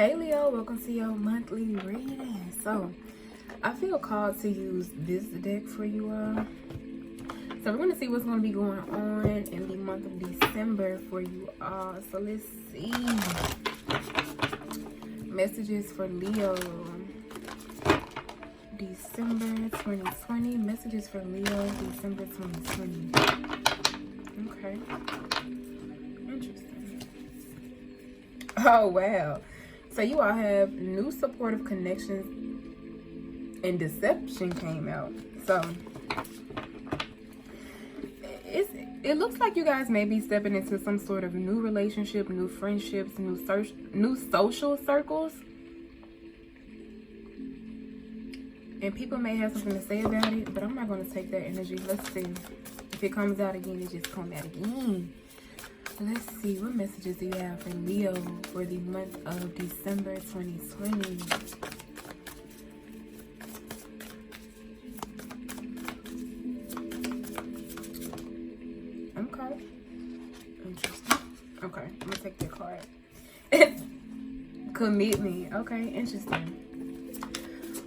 Hey Leo, welcome to your monthly reading. So I feel called to use this deck for you all. So we're going to see what's going to be going on in the month of December for you all. So let's see. Messages for Leo. December 2020. Messages for Leo, December 2020. Okay. Interesting. Oh, wow. So you all have new supportive connections and deception came out. So it looks like you guys may be stepping into some sort of new relationship, new friendships, new social circles. And people may have something to say about it, but I'm not going to take that energy. Let's see. If it comes out again, it just comes out again. Let's see, what messages do you have for Leo for the month of December 2020? Okay. Interesting. Okay, I'm going to take that card. Commitment. Okay, interesting.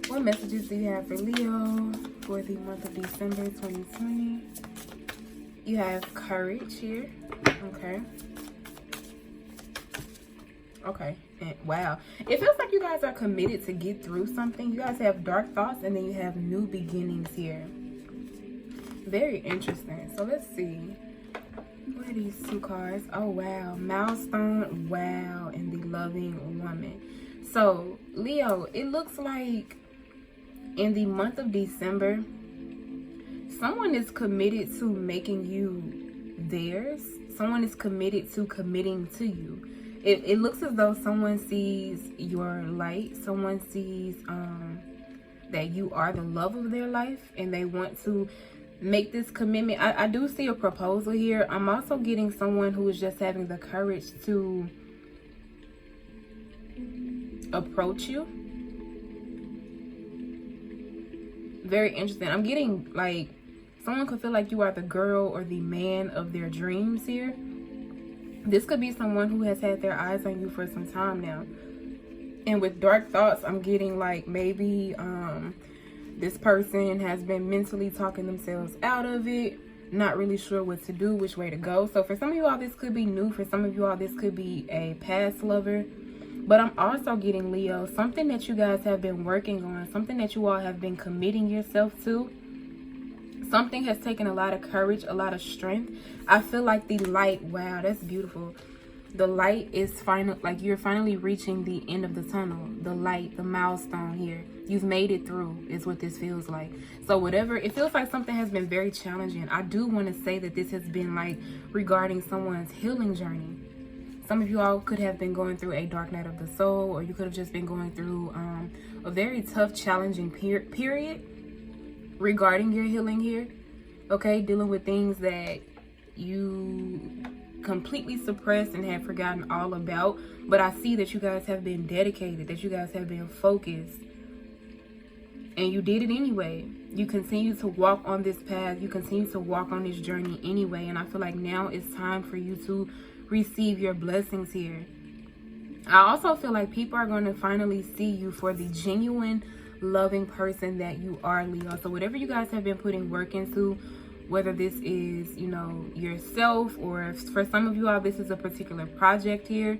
What messages do you have for Leo for the month of December 2020? You have courage here. Okay. Okay. And wow. It feels like you guys are committed to get through something. You guys have dark thoughts and then you have new beginnings here. Very interesting. So let's see. What are these two cards? Oh, wow. Milestone. Wow. And the loving woman. So, Leo, it looks like in the month of December, someone is committed to making you theirs. Someone is committed to committing to you. It looks as though someone sees your light. Someone sees that you are the love of their life and they want to make this commitment. I do see a proposal here. I'm also getting someone who is just having the courage to approach you. Very interesting. I'm getting like someone could feel like you are the girl or the man of their dreams here. This could be someone who has had their eyes on you for some time now. And with dark thoughts, I'm getting like maybe this person has been mentally talking themselves out of it, not really sure what to do, which way to go. So for some of you all, this could be new. For some of you all, this could be a past lover. But I'm also getting, Leo, something that you guys have been working on, something that you all have been committing yourself to. Something has taken a lot of courage, a lot of strength. I feel like the light, wow, that's beautiful. The light is final, like you're finally reaching the end of the tunnel. The light, the milestone here. You've made it through is what this feels like. So whatever, it feels like something has been very challenging. I do want to say that this has been like regarding someone's healing journey. Some of you all could have been going through a dark night of the soul, or you could have just been going through a very tough, challenging period regarding your healing here. Okay, dealing with things that you completely suppressed and have forgotten all about. But I see that you guys have been dedicated, that you guys have been focused. And you did it anyway. You continue to walk on this path. You continue to walk on this journey anyway. And I feel like now it's time for you to receive your blessings here. I also feel like people are going to finally see you for the genuine, loving person that you are, Leo. So whatever you guys have been putting work into, whether this is, you know, yourself, or if for some of you all this is a particular project here,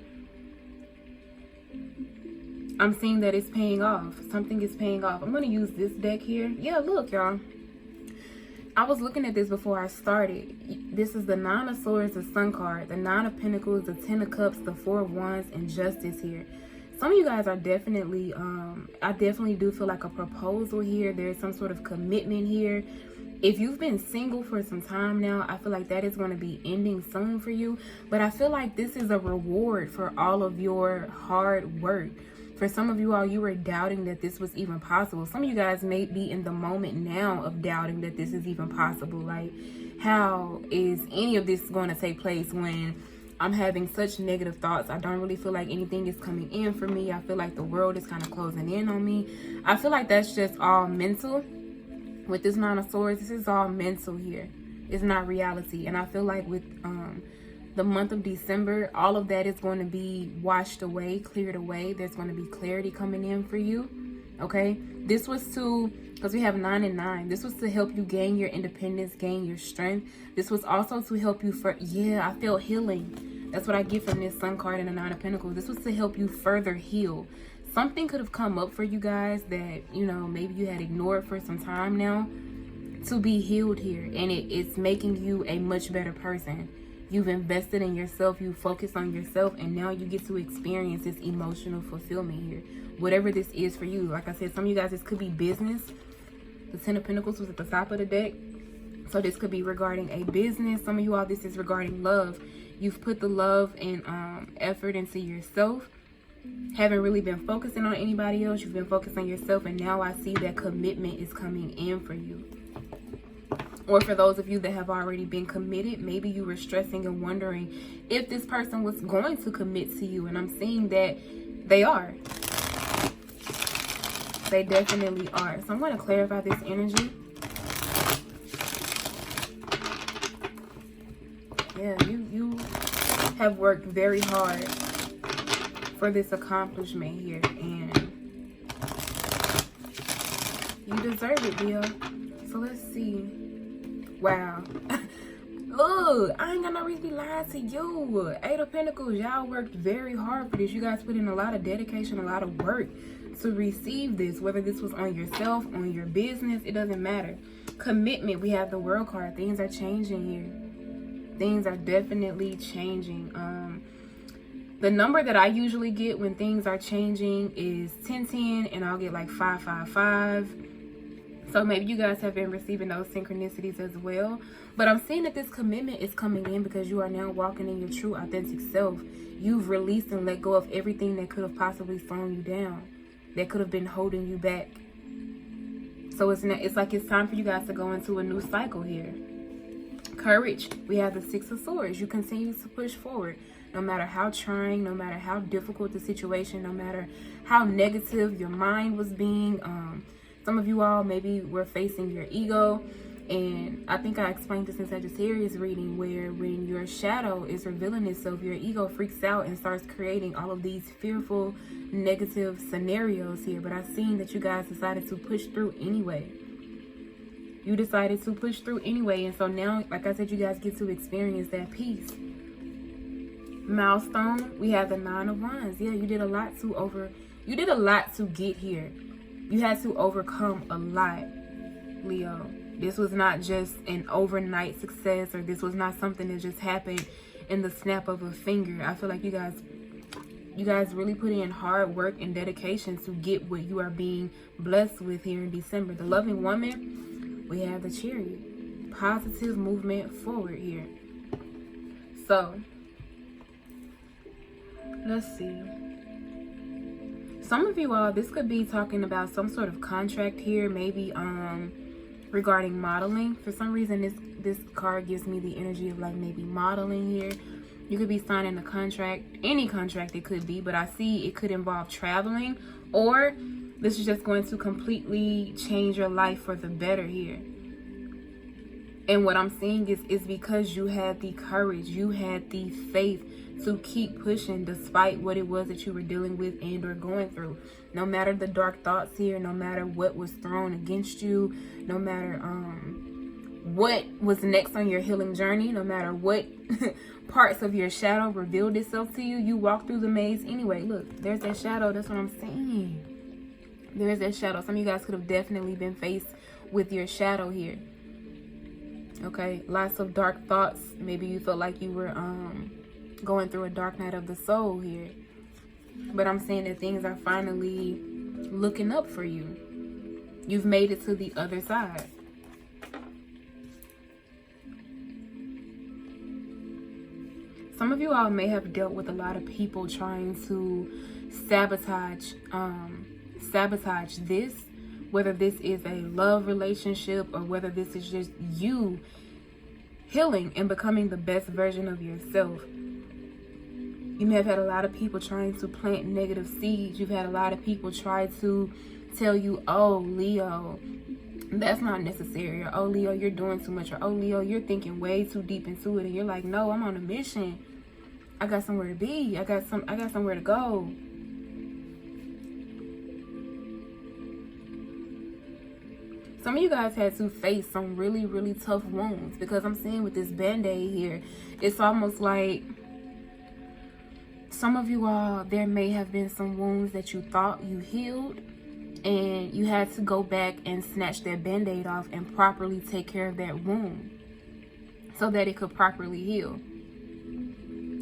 I'm seeing that it's paying off. Something is paying off. I'm going to use this deck here. Yeah, look, y'all. I was looking at this before I started. This is the Nine of Swords, the Sun card, the Nine of Pentacles, the Ten of Cups, the Four of Wands, and Justice here. Some of you guys are definitely, I definitely do feel like a proposal here. There's some sort of commitment here. If you've been single for some time now, I feel like that is going to be ending soon for you. But I feel like this is a reward for all of your hard work. For some of you all, you were doubting that this was even possible. Some of you guys may be in the moment now of doubting that this is even possible. Like, how is any of this going to take place when I'm having such negative thoughts? I don't really feel like anything is coming in for me. I feel like the world is kind of closing in on me. I feel like that's just all mental. With this Nine of Swords, this is all mental here. It's not reality. And I feel like with the month of December, all of that is going to be washed away, cleared away. There's going to be clarity coming in for you. Okay, this was to, because we have 9 and 9, this was to help you gain your independence, gain your strength. This was also to help you for, yeah, I feel healing. That's what I get from this Sun card and the 9 of Pentacles. This was to help you further heal. Something could have come up for you guys that, you know, maybe you had ignored for some time now, to be healed here. And it's making you a much better person. You've invested in yourself, you focus on yourself, and now you get to experience this emotional fulfillment here. Whatever this is for you. Like I said, some of you guys, this could be business. The 10 of Pentacles was at the top of the deck. So this could be regarding a business. Some of you all, this is regarding love. You've put the love and effort into yourself. Haven't really been focusing on anybody else. You've been focused on yourself. And now I see that commitment is coming in for you. Or for those of you that have already been committed, maybe you were stressing and wondering if this person was going to commit to you. And I'm seeing that they are. They definitely are. So I'm going to clarify this energy. Yeah, you have worked very hard for this accomplishment here. And you deserve it, Leo. So let's see. Wow. Look, I ain't got no reason to be lying to you. 8 of Pentacles, y'all worked very hard for this. You guys put in a lot of dedication, a lot of work to receive this, whether this was on yourself, on your business, it doesn't matter. Commitment, we have the World card. Things are changing here. Things are definitely changing. The number that I usually get when things are changing is 1010, and I'll get like 555. So maybe you guys have been receiving those synchronicities as well. But I'm seeing that this commitment is coming in because you are now walking in your true authentic self. You've released and let go of everything that could have possibly thrown you down, that could have been holding you back. So it's like it's time for you guys to go into a new cycle here. Courage, we have the 6 of Swords. You continue to push forward. No matter how trying, no matter how difficult the situation, no matter how negative your mind was being. Some of you all maybe were facing your ego. And I think I explained this in Sagittarius reading, where when your shadow is revealing itself, your ego freaks out and starts creating all of these fearful, negative scenarios here. But I've seen that you guys decided to push through anyway. You decided to push through anyway. And so now, like I said, you guys get to experience that peace. Milestone, we have the 9 of Wands. Yeah, you did a lot to get here. You had to overcome a lot, Leo. This was not just an overnight success, or this was not something that just happened in the snap of a finger. I feel like you guys really put in hard work and dedication to get what you are being blessed with here in December. The Loving Woman, we have the Chariot. Positive movement forward here. So, let's see. Some of you all, this could be talking about some sort of contract here, maybe regarding modeling. For some reason, this card gives me the energy of like maybe modeling here. You could be signing a contract, any contract it could be, but I see it could involve traveling, or this is just going to completely change your life for the better here. And what I'm seeing is because you had the courage, you had the faith to keep pushing despite what it was that you were dealing with and or going through. No matter the dark thoughts here, no matter what was thrown against you, no matter what was next on your healing journey, no matter what parts of your shadow revealed itself to you, you walked through the maze anyway. Look, there's that shadow. That's what I'm saying. There's that shadow. Some of you guys could have definitely been faced with your shadow here. Okay, lots of dark thoughts. Maybe you felt like you were going through a dark night of the soul here. But I'm saying that things are finally looking up for you. You've made it to the other side. Some of you all may have dealt with a lot of people trying to sabotage this, whether this is a love relationship or whether this is just you healing and becoming the best version of yourself. You may have had a lot of people trying to plant negative seeds. You've had a lot of people try to tell you, oh, Leo, that's not necessary. Or, oh, Leo, you're doing too much. Or, oh, Leo, you're thinking way too deep into it. And you're like, no, I'm on a mission. I got somewhere to be. I got somewhere to go. Some of you guys had to face some really, really tough wounds, because I'm seeing with this band-aid here, it's almost like some of you all, there may have been some wounds that you thought you healed, and you had to go back and snatch that band-aid off and properly take care of that wound so that it could properly heal.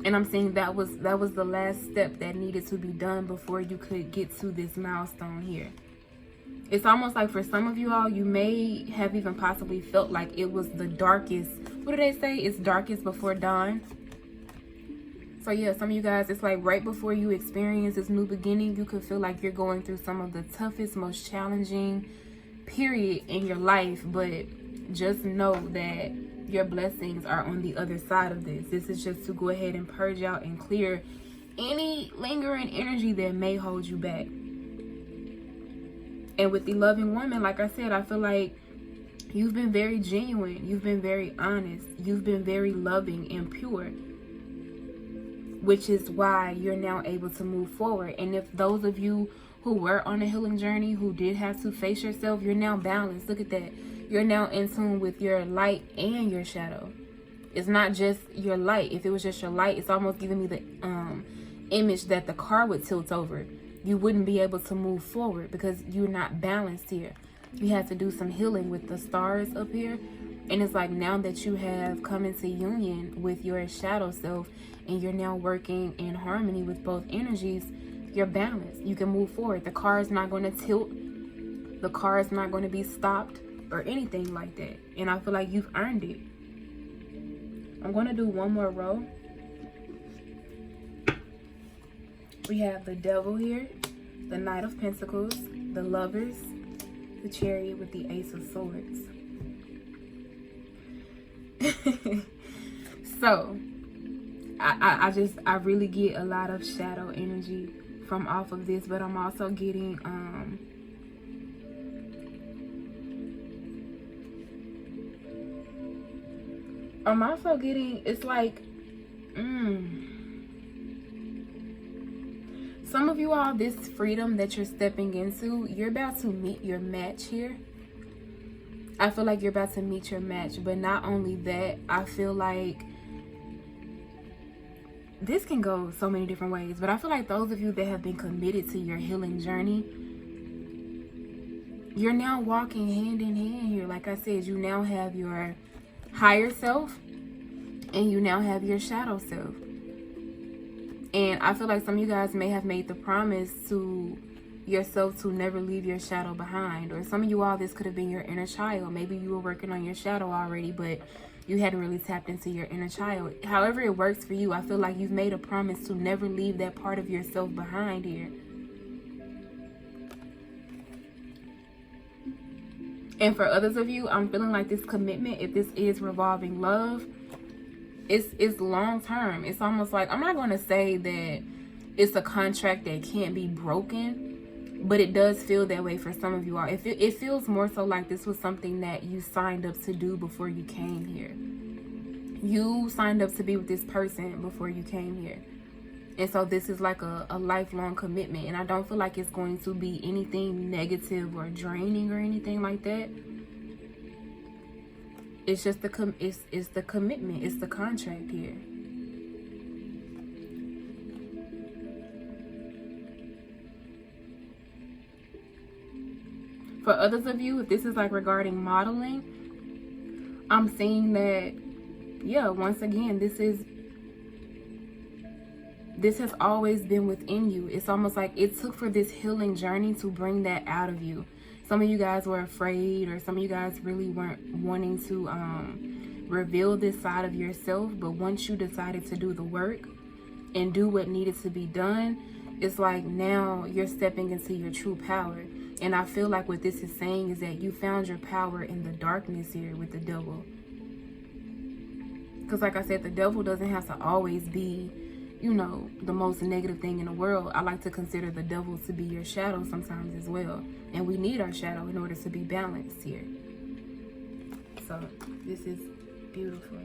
And I'm seeing that was the last step that needed to be done before you could get to this milestone here. It's almost like for some of you all, you may have even possibly felt like it was the darkest. What do they say? It's darkest before dawn. So yeah, some of you guys, it's like right before you experience this new beginning, you could feel like you're going through some of the toughest, most challenging period in your life. But just know that your blessings are on the other side of this. This is just to go ahead and purge out and clear any lingering energy that may hold you back. And with the loving woman, like I said, I feel like you've been very genuine. You've been very honest. You've been very loving and pure, which is why you're now able to move forward. And if those of you who were on a healing journey, who did have to face yourself, you're now balanced. Look at that. You're now in tune with your light and your shadow. It's not just your light. If it was just your light, it's almost giving me the image that the car would tilt over. You wouldn't be able to move forward because you're not balanced here. You had to do some healing with the stars up here. And it's like now that you have come into union with your shadow self and you're now working in harmony with both energies, you're balanced. You can move forward. The car is not going to tilt. The car is not going to be stopped or anything like that. And I feel like you've earned it. I'm going to do one more row. We have the Devil here, the Knight of Pentacles, the Lovers, the Chariot with the Ace of Swords. So, I really get a lot of shadow energy from off of this, but I'm also getting it's like some of you all, this freedom that you're stepping into, you're about to meet your match here. I feel like you're about to meet your match, but not only that, I feel like this can go so many different ways, but I feel like those of you that have been committed to your healing journey, you're now walking hand in hand here. Like I said, you now have your higher self and you now have your shadow self. And I feel like some of you guys may have made the promise to yourself to never leave your shadow behind. Or some of you all, this could have been your inner child. Maybe you were working on your shadow already, but you hadn't really tapped into your inner child. However it works for you, I feel like you've made a promise to never leave that part of yourself behind here. And for others of you, I'm feeling like this commitment, if this is revolving love, it's long term. It's almost like, I'm not going to say that it's a contract that can't be broken, but it does feel that way for some of you all. It feels more so like this was something that you signed up to do before you came here. You signed up to be with this person before you came here. And so this is like a lifelong commitment. And I don't feel like it's going to be anything negative or draining or anything like that. It's just it's the commitment. It's the contract here. For others of you, if this is like regarding modeling, I'm seeing that, yeah, once again, this has always been within you. It's almost like it took for this healing journey to bring that out of you. Some of you guys were afraid, or some of you guys really weren't wanting to reveal this side of yourself. But once you decided to do the work and do what needed to be done, it's like now you're stepping into your true power. And I feel like what this is saying is that you found your power in the darkness here with the devil. Because like I said, the devil doesn't have to always be you know, the most negative thing in the world. I like to consider the devil to be your shadow sometimes as well. And we need our shadow in order to be balanced here. So this is beautiful.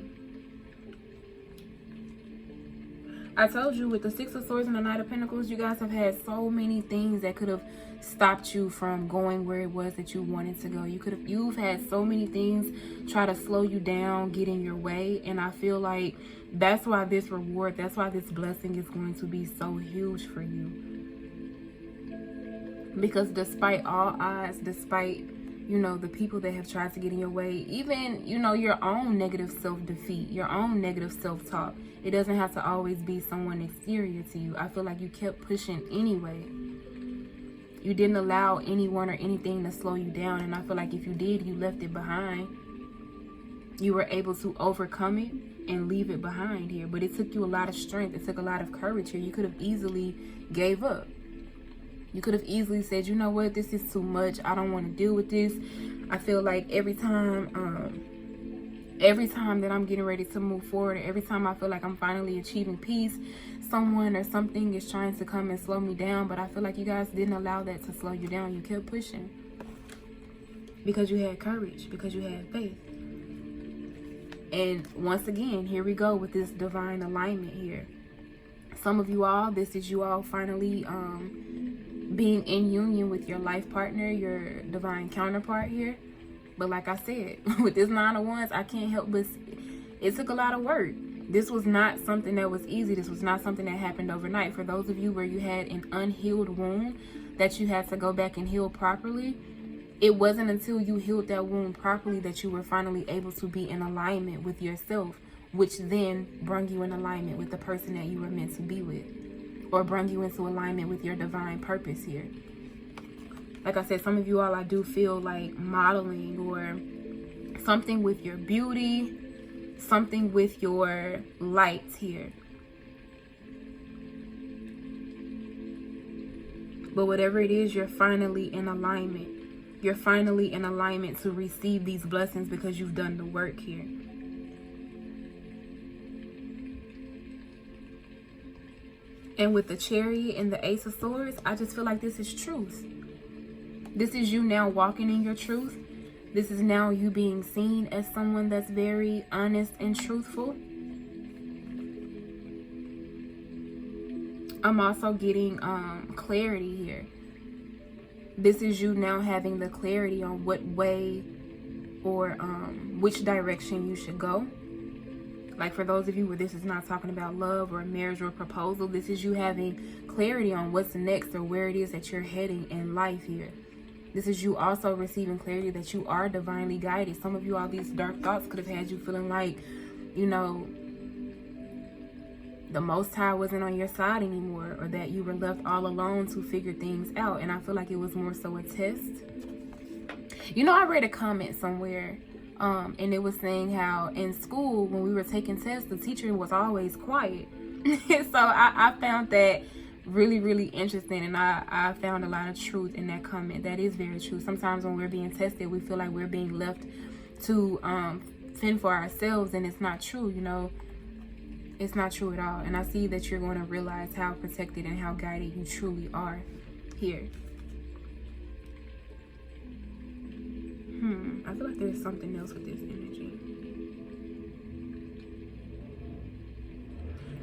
I told you with the Six of Swords and the Knight of Pentacles, you guys have had so many things that could have stopped you from going where it was that you wanted to go. You've had so many things try to slow you down, get in your way. And I feel like that's why this reward, that's why this blessing is going to be so huge for you. Because despite all odds, despite, you know, the people that have tried to get in your way, even, you know, your own negative self-defeat, your own negative self-talk, it doesn't have to always be someone exterior to you. I feel like you kept pushing anyway. You didn't allow anyone or anything to slow you down. And I feel like if you did, you left it behind. You were able to overcome it and leave it behind here. But it took you a lot of strength. It took a lot of courage here. You could have easily gave up. You could have easily said, you know what, this is too much. I don't want to deal with this. I feel like every time that I'm getting ready to move forward, every time I feel like I'm finally achieving peace, someone or something is trying to come and slow me down. But I feel like you guys didn't allow that to slow you down. You kept pushing because you had courage, because you had faith. And once again, here we go with this divine alignment here. Some of you all, this is you all finally being in union with your life partner, your divine counterpart here. But like I said, with this Nine of Wands, I can't help but it took a lot of work. This was not something that was easy. This was not something that happened overnight. For those of you where you had an unhealed wound that you had to go back and heal properly, it wasn't until you healed that wound properly that you were finally able to be in alignment with yourself, which then brought you in alignment with the person that you were meant to be with, or brought you into alignment with your divine purpose here. Like I said, some of you all, I do feel like modeling or something with your beauty, something with your light here. But whatever it is, you're finally in alignment. You're finally in alignment to receive these blessings because you've done the work here. And with the Chariot and the Ace of Swords, I just feel like this is truth. This is you now walking in your truth. This is now you being seen as someone that's very honest and truthful. I'm also getting clarity here. This is you now having the clarity on what way or which direction you should go. Like for those of you where this is not talking about love or marriage or proposal, this is you having clarity on what's next or where it is that you're heading in life here. This is you also receiving clarity that you are divinely guided. Some of you, all these dark thoughts could have had you feeling like, you know, the Most High wasn't on your side anymore, or that you were left all alone to figure things out. And I feel like it was more so a test. You know, I read a comment somewhere, and it was saying how in school, when we were taking tests, the teacher was always quiet. So I found that really, really interesting, and I found a lot of truth in that comment. That is very true. Sometimes when we're being tested, we feel like we're being left to fend for ourselves, and it's not true, you know. It's not true at all. And I see that you're going to realize how protected and how guided you truly are here. I feel like there's something else with this energy.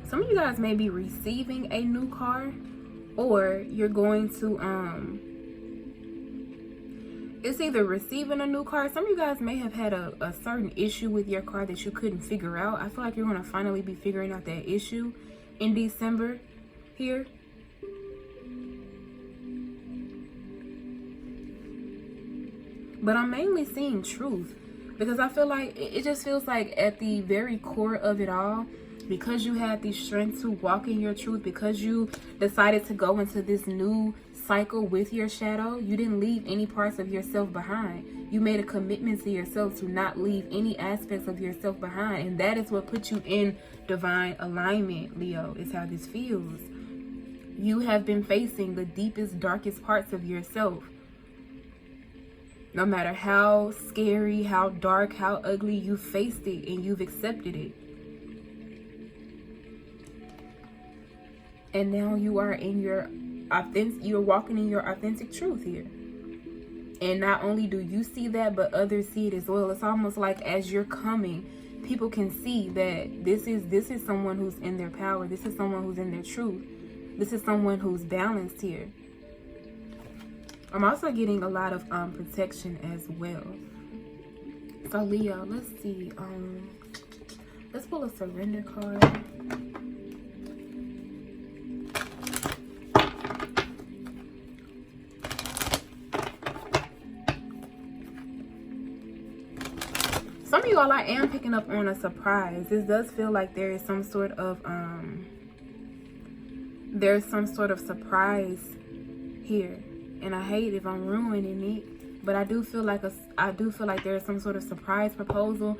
Some of you guys may be receiving a new car, or you're going to it's either receiving a new car. Some of you guys may have had a certain issue with your car that you couldn't figure out. I feel like you're going to finally be figuring out that issue in December here. But I'm mainly seeing truth, because I feel like it just feels like at the very core of it all, because you had the strength to walk in your truth, because you decided to go into this new cycle with your shadow, you didn't leave any parts of yourself behind. You made a commitment to yourself to not leave any aspects of yourself behind. And that is what put you in divine alignment, Leo, is how this feels. You have been facing the deepest, darkest parts of yourself. No matter how scary, how dark, how ugly, you faced it and you've accepted it. And now you are in your you're walking in your authentic truth here. And not only do you see that, but others see it as well. It's almost like as you're coming, people can see that this is someone who's in their power. This is someone who's in their truth. This is someone who's balanced here. I'm also getting a lot of protection as well. So Leo, let's see. Let's pull a surrender card. Some of you all, I am picking up on a surprise. This does feel like there is some sort of there's some sort of surprise here, and I hate if I'm ruining it, but I do feel like there is some sort of surprise proposal.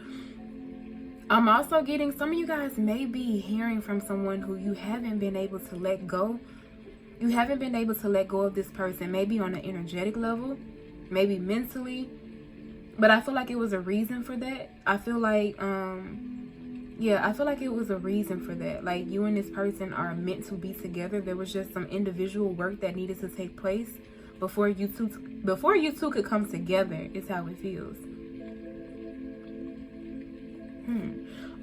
I'm also getting, some of you guys may be hearing from someone who you haven't been able to let go. You haven't been able to let go of this person, maybe on an energetic level, maybe mentally. But I feel like it was a reason for that. I feel like, yeah, I feel like it was a reason for that. Like, you and this person are meant to be together. There was just some individual work that needed to take place before you two could come together, is how it feels.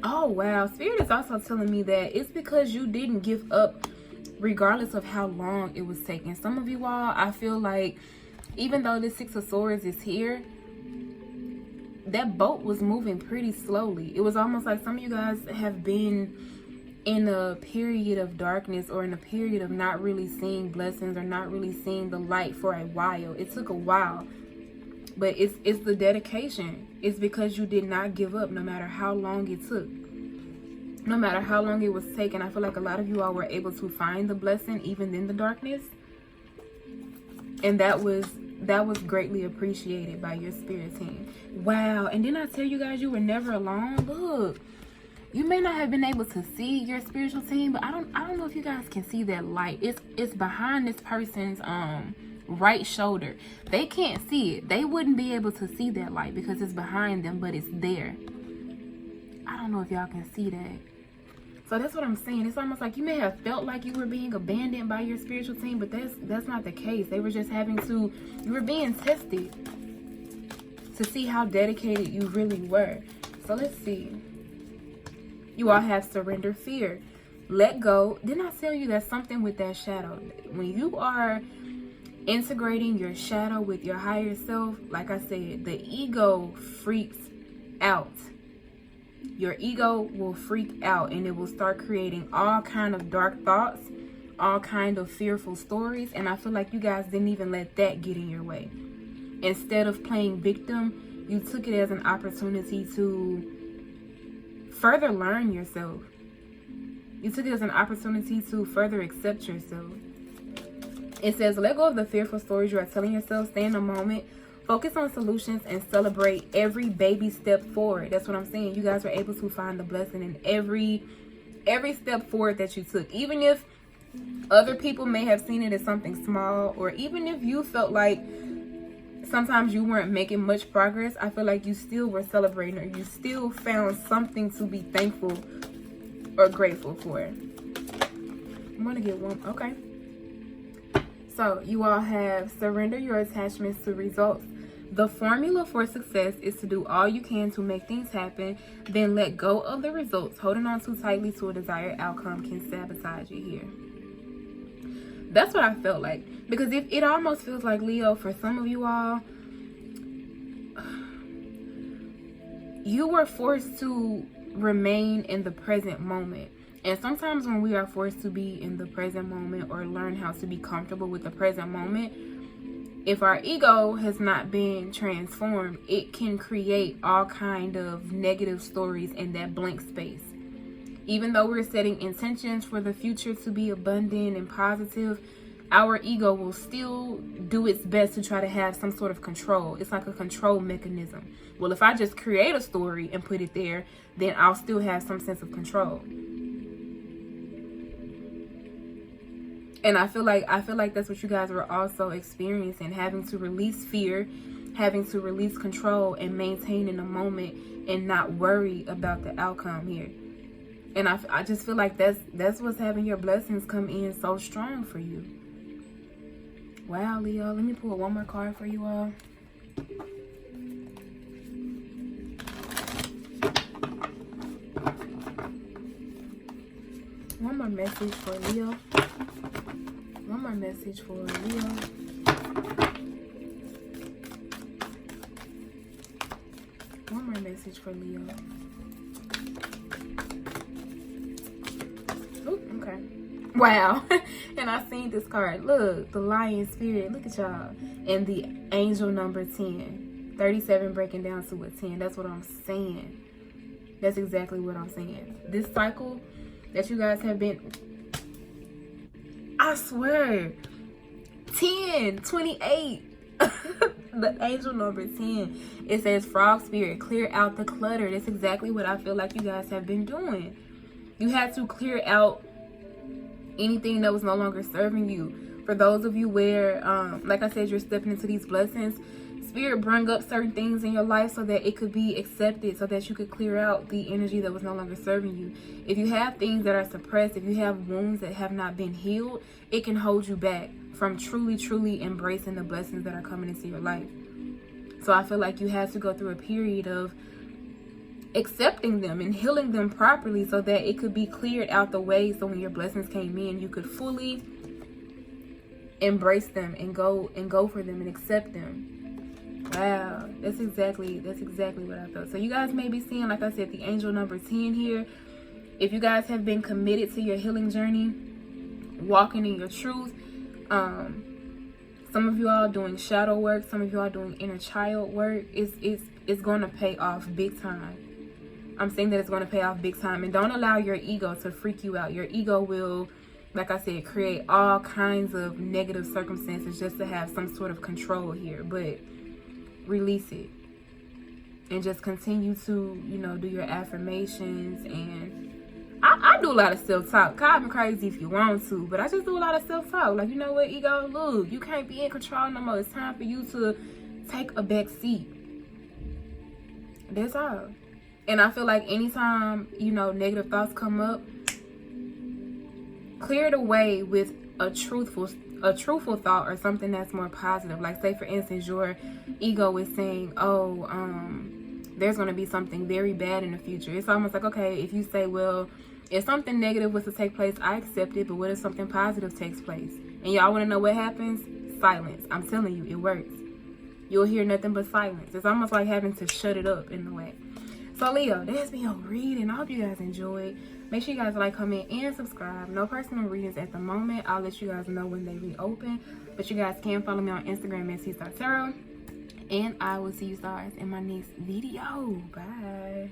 Oh, wow. Spirit is also telling me that it's because you didn't give up regardless of how long it was taking. Some of you all, I feel like, even though the Six of Swords is here, that boat was moving pretty slowly. It was almost like some of you guys have been in a period of darkness, or in a period of not really seeing blessings, or not really seeing the light for a while. It took a while, but it's the dedication. It's because you did not give up, no matter how long it took, no matter how long it was taken. I feel like a lot of you all were able to find the blessing even in the darkness, and that was greatly appreciated by your spirit team. Wow. And then I tell you guys, you were never alone. Look, you may not have been able to see your spiritual team, but I don't know if you guys can see that light. It's behind this person's right shoulder. They can't see it. They wouldn't be able to see that light because it's behind them, but it's there. I don't know if y'all can see that. So that's what I'm saying. It's almost like you may have felt like you were being abandoned by your spiritual team, but that's not the case. They were just you were being tested to see how dedicated you really were. So let's see. You all have surrender fear. Let go. Didn't I tell you there's something with that shadow? When you are integrating your shadow with your higher self, like I said, the ego freaks out. Your ego will freak out, and it will start creating all kind of dark thoughts, all kind of fearful stories. And I feel like you guys didn't even let that get in your way. Instead of playing victim, you took it as an opportunity to further learn yourself. You took it as an opportunity to further accept yourself. It says, let go of the fearful stories you are telling yourself. Stay in the moment. Focus on solutions and celebrate every baby step forward. That's what I'm saying. You guys were able to find the blessing in every step forward that you took. Even if other people may have seen it as something small, or even if you felt like sometimes you weren't making much progress, I feel like you still were celebrating, or you still found something to be thankful or grateful for. I'm going to get one. Okay. So you all have surrender your attachments to results. The formula for success is to do all you can to make things happen, then let go of the results. Holding on too tightly to a desired outcome can sabotage you here. That's what I felt like. Because if it almost feels like, Leo, for some of you all, you were forced to remain in the present moment. And sometimes when we are forced to be in the present moment, or learn how to be comfortable with the present moment, if our ego has not been transformed, it can create all kind of negative stories in that blank space. Even though we're setting intentions for the future to be abundant and positive, our ego will still do its best to try to have some sort of control. It's like a control mechanism. Well, if I just create a story and put it there, then I'll still have some sense of control. And I feel like that's what you guys were also experiencing, having to release fear, having to release control, and maintain in the moment and not worry about the outcome here. And I just feel like that's what's having your blessings come in so strong for you. Wow, Leo. Let me pull one more card for you all. One more message for Leo. One more message for Leo. One more message for Leo. Oh, okay. Wow. And I seen this card. Look, the Lion Spirit. Look at y'all. And the angel number 10. 37 breaking down to a 10. That's what I'm saying. That's exactly what I'm saying. This cycle that you guys have been, I swear, 10, 28. The angel number 10. It says, frog spirit, clear out the clutter. That's exactly what I feel like you guys have been doing. You had to clear out anything that was no longer serving you. For those of you where, like I said, you're stepping into these blessings, Spirit bring up certain things in your life so that it could be accepted, so that you could clear out the energy that was no longer serving you. If you have things that are suppressed, if you have wounds that have not been healed, it can hold you back from truly embracing the blessings that are coming into your life. So I feel like you have to go through a period of accepting them and healing them properly so that it could be cleared out the way, so when your blessings came in, you could fully embrace them and go for them and accept them. Wow, that's exactly what I felt. So you guys may be seeing, like I said, the angel number 10 here. If you guys have been committed to your healing journey, walking in your truth, some of you all doing shadow work, some of you all doing inner child work, it's going to pay off big time. I'm saying that it's going to pay off big time. And don't allow your ego to freak you out. Your ego will, like I said, create all kinds of negative circumstances just to have some sort of control here. But release it and just continue to, you know, do your affirmations. And I do a lot of self-talk. Call me crazy if you want to, but I just do a lot of self-talk. Like, you know what, ego, look, you can't be in control no more. It's time for you to take a back seat. That's all. And I feel like anytime, you know, negative thoughts come up, clear it away with a truthful thought or something that's more positive. Like, say for instance, your ego is saying, oh, there's going to be something very bad in the future. It's almost like, okay, if you say, well, if something negative was to take place, I accept it, but what if something positive takes place? And y'all want to know what happens? Silence. I'm telling you, it works. You'll hear nothing but silence. It's almost like having to shut it up in a way. So Leo, that has been your reading. I hope you guys enjoyed. Make sure you guys like, comment, and subscribe. No personal readings at the moment. I'll let you guys know when they reopen. But you guys can follow me on Instagram at Tstar. And I will see you stars in my next video. Bye.